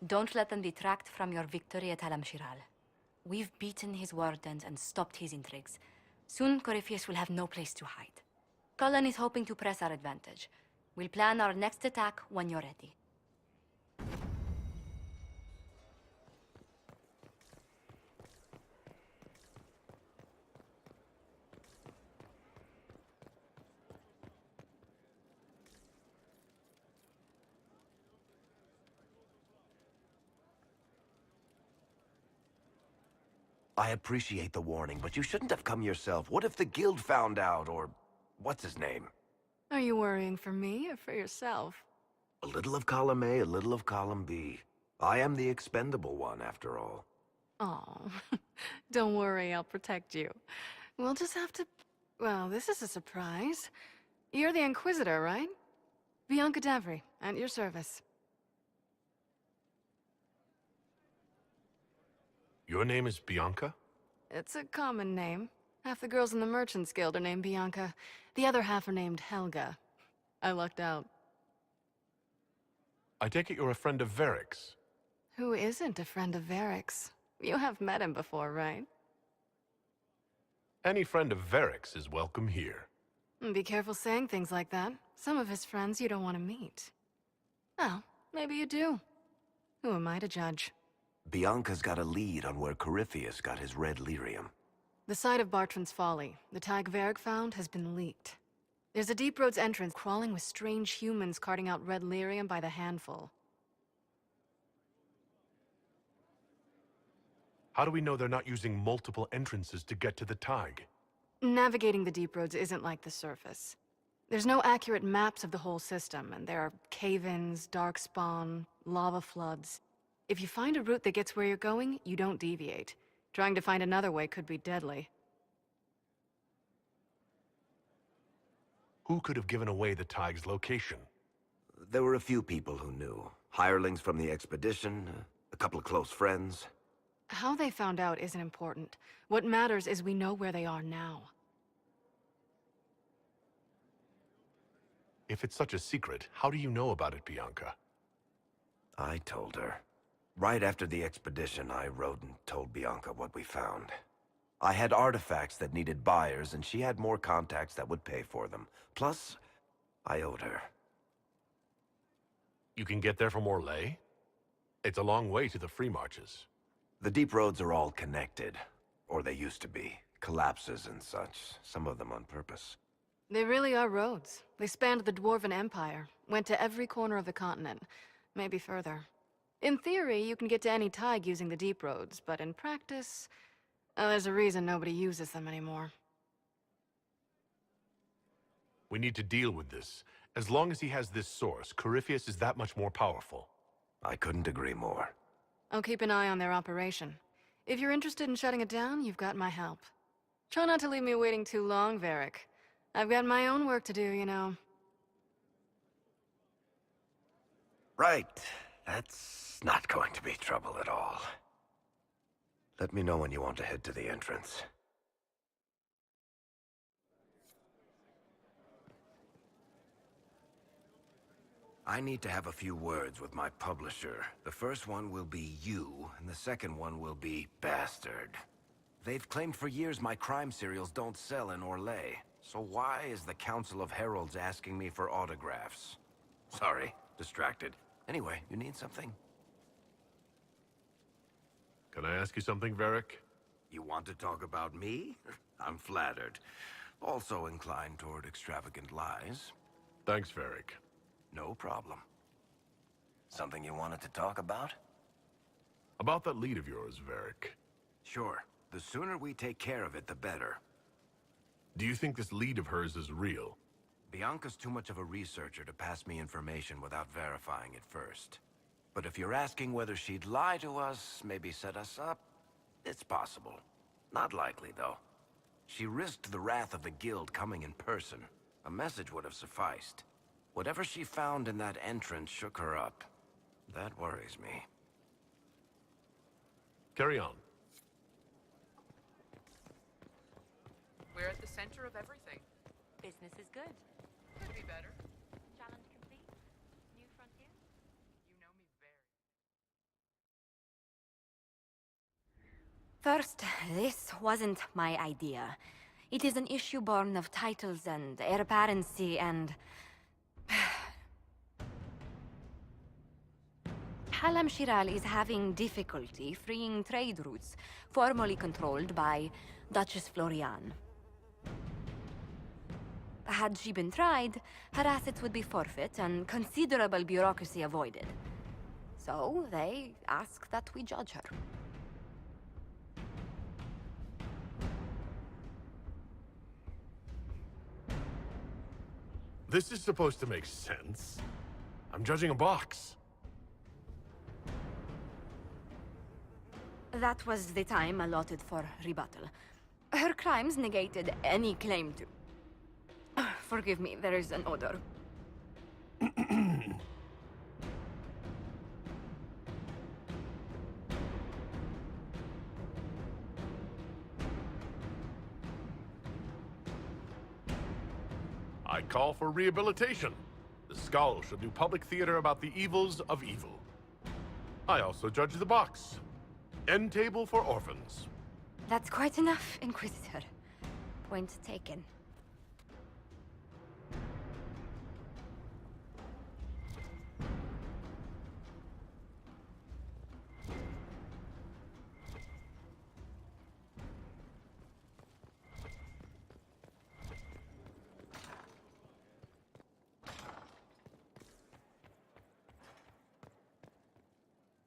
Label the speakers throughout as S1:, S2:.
S1: Don't let them detract from your victory at Alam-Shiral. We've beaten his wardens and stopped his intrigues. Soon, Corypheus will have no place to hide. Cullen is hoping to press our advantage. We'll plan our next attack when you're ready.
S2: I appreciate the warning, but you shouldn't have come yourself. What if the guild found out, or what's his name?
S3: Are you worrying for me or for yourself?
S2: A little of column A, a little of column B. I am the expendable one, after all.
S3: Oh, don't worry, I'll protect you. We'll just have to... Well, this is a surprise. You're the Inquisitor, right? Bianca Davry, at your service.
S4: Your name is Bianca?
S3: It's a common name. Half the girls in the Merchants Guild are named Bianca. The other half are named Helga. I lucked out.
S4: I take it you're a friend of Varric's.
S3: Who isn't a friend of Varric's? You have met him before, right?
S4: Any friend of Varric's is welcome here.
S3: Be careful saying things like that. Some of his friends you don't want to meet. Oh, maybe you do. Who am I to judge?
S2: Bianca's got a lead on where Corypheus got his red lyrium.
S3: The site of Bartran's Folly, the tag Varric found, has been leaked. There's a deep roads entrance crawling with strange humans carting out red lyrium by the handful.
S4: How do we know they're not using multiple entrances to get to the Tig?
S3: Navigating the deep roads isn't like the surface. There's no accurate maps of the whole system, and there are cave-ins, darkspawn, lava floods. If you find a route that gets where you're going, you don't deviate. Trying to find another way could be deadly.
S4: Who could have given away the Tig's location?
S2: There were a few people who knew. Hirelings from the expedition, a couple of close friends.
S3: How they found out isn't important. What matters is we know where they are now.
S4: If it's such a secret, how do you know about it, Bianca?
S2: I told her. Right after the expedition, I wrote and told Bianca what we found. I had artifacts that needed buyers, and she had more contacts that would pay for them. Plus, I owed her.
S4: You can get there from Orlais? It's a long way to the Free Marches.
S2: The deep roads are all connected. Or they used to be. Collapses and such, some of them on purpose.
S3: They really are roads. They spanned the Dwarven Empire, went to every corner of the continent, maybe further. In theory, you can get to any Tig using the deep roads, but in practice, there's a reason nobody uses them anymore.
S4: We need to deal with this. As long as he has this source, Corypheus is that much more powerful.
S2: I couldn't agree more.
S3: I'll keep an eye on their operation. If you're interested in shutting it down, you've got my help. Try not to leave me waiting too long, Varric. I've got my own work to do, you know.
S2: Right. That's not going to be trouble at all. Let me know when you want to head to the entrance. I need to have a few words with my publisher. The first one will be you, and the second one will be Bastard. They've claimed for years my crime serials don't sell in Orlais. So why is the Council of Heralds asking me for autographs? Sorry, distracted. Anyway, you need something?
S4: Can I ask you something, Varric?
S2: You want to talk about me? I'm flattered. Also inclined toward extravagant lies.
S4: Thanks, Varric.
S2: No problem. Something you wanted to talk about?
S4: About that lead of yours, Varric.
S2: Sure. The sooner we take care of it, the better.
S4: Do you think this lead of hers is real?
S2: Bianca's too much of a researcher to pass me information without verifying it first. But if you're asking whether she'd lie to us, maybe set us up, it's possible. Not likely, though. She risked the wrath of the guild coming in person. A message would have sufficed. Whatever she found in that entrance shook her up. That worries me.
S4: Carry on.
S5: We're at the center of everything.
S1: Business is good.
S5: Could be better.
S1: Challenge complete. New frontier?
S5: You know me very
S1: First, this wasn't my idea. It is an issue born of titles and heir apparency and... Halam Shiral is having difficulty freeing trade routes formerly controlled by Duchess Florian. Had she been tried, her assets would be forfeit and considerable bureaucracy avoided. So they ask that we judge her.
S4: This is supposed to make sense. I'm judging a box.
S1: That was the time allotted for rebuttal. Her crimes negated any claim to... Forgive me, there is an odor.
S4: I call for rehabilitation. The skull should do public theater about the evils of evil. I also judge the box. End table for orphans.
S1: That's quite enough, Inquisitor. Point taken.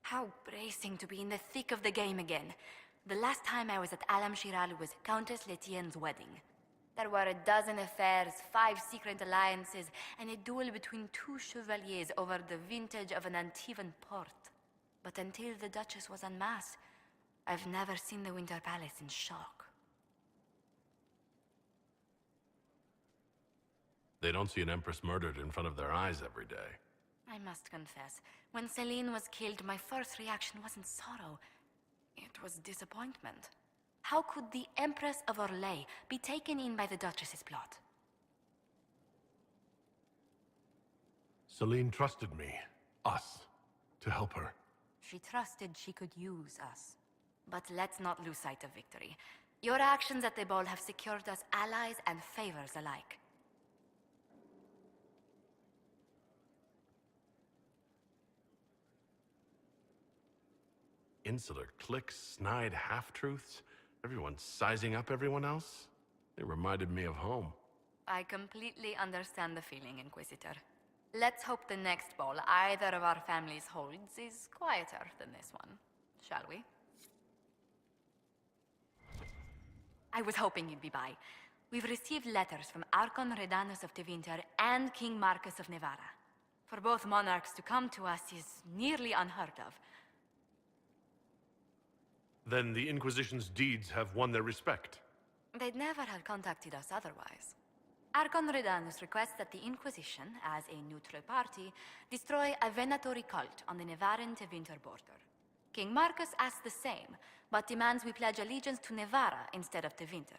S1: How bracing to be in the thick of the game again. The last time I was at Alam Shiral was Countess Letienne's wedding. There were a dozen affairs, 5 secret alliances, and a duel between 2 chevaliers over the vintage of an Antivan port. But until the Duchess was en masse, I've never seen the Winter Palace in shock.
S4: They don't see an empress murdered in front of their eyes every day.
S1: I must confess, when Celine was killed, my first reaction wasn't sorrow. It was disappointment. How could the Empress of Orlais be taken in by the Duchess's plot?
S4: Celine trusted me, us, to help her.
S1: She trusted she could use us. But let's not lose sight of victory. Your actions at the ball have secured us allies and favors alike.
S4: Insular cliques, snide half-truths, everyone sizing up everyone else. It reminded me of home.
S1: I completely understand the feeling, Inquisitor. Let's hope the next ball either of our families holds is quieter than this one, shall we? I was hoping you'd be by. We've received letters from Archon Redanus of Tevinter and King Marcus of Nevada. For both monarchs to come to us is nearly unheard of.
S4: Then the Inquisition's deeds have won their respect.
S1: They'd never have contacted us otherwise. Archon Redanus requests that the Inquisition, as a neutral party, destroy a venatory cult on the Nevaran-Tevinter border. King Marcus asks the same, but demands we pledge allegiance to Nevara instead of Tevinter.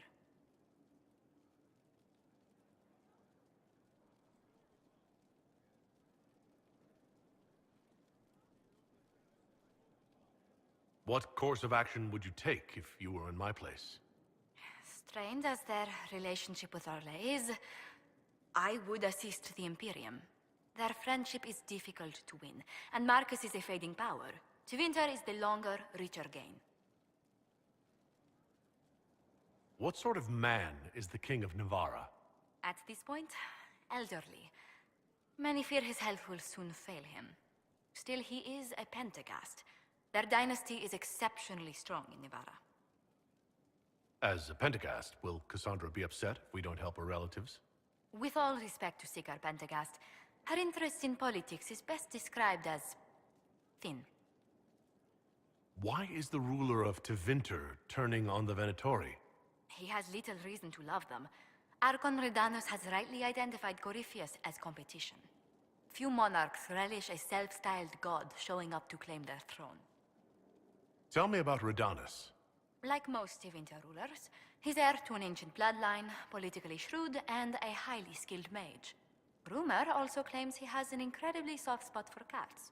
S4: What course of action would you take if you were in my place?
S1: Strained as their relationship with Orlais is, I would assist the Imperium. Their friendship is difficult to win, and Marcus is a fading power. Tevinter is the longer, richer gain.
S4: What sort of man is the King of Navarra?
S1: At this point, elderly. Many fear his health will soon fail him. Still, he is a Pentagast. Their dynasty is exceptionally strong in Nevada.
S4: As a Pentagast, will Cassandra be upset if we don't help her relatives?
S1: With all respect to Sikar Pentagast, her interest in politics is best described as thin.
S4: Why is the ruler of Tevinter turning on the Venatori?
S1: He has little reason to love them. Archon Redanus has rightly identified Corypheus as competition. Few monarchs relish a self-styled god showing up to claim their throne.
S4: Tell me about Redanus.
S1: Like most Tevinter rulers, he's heir to an ancient bloodline, politically shrewd, and a highly skilled mage. Rumor also claims he has an incredibly soft spot for cats.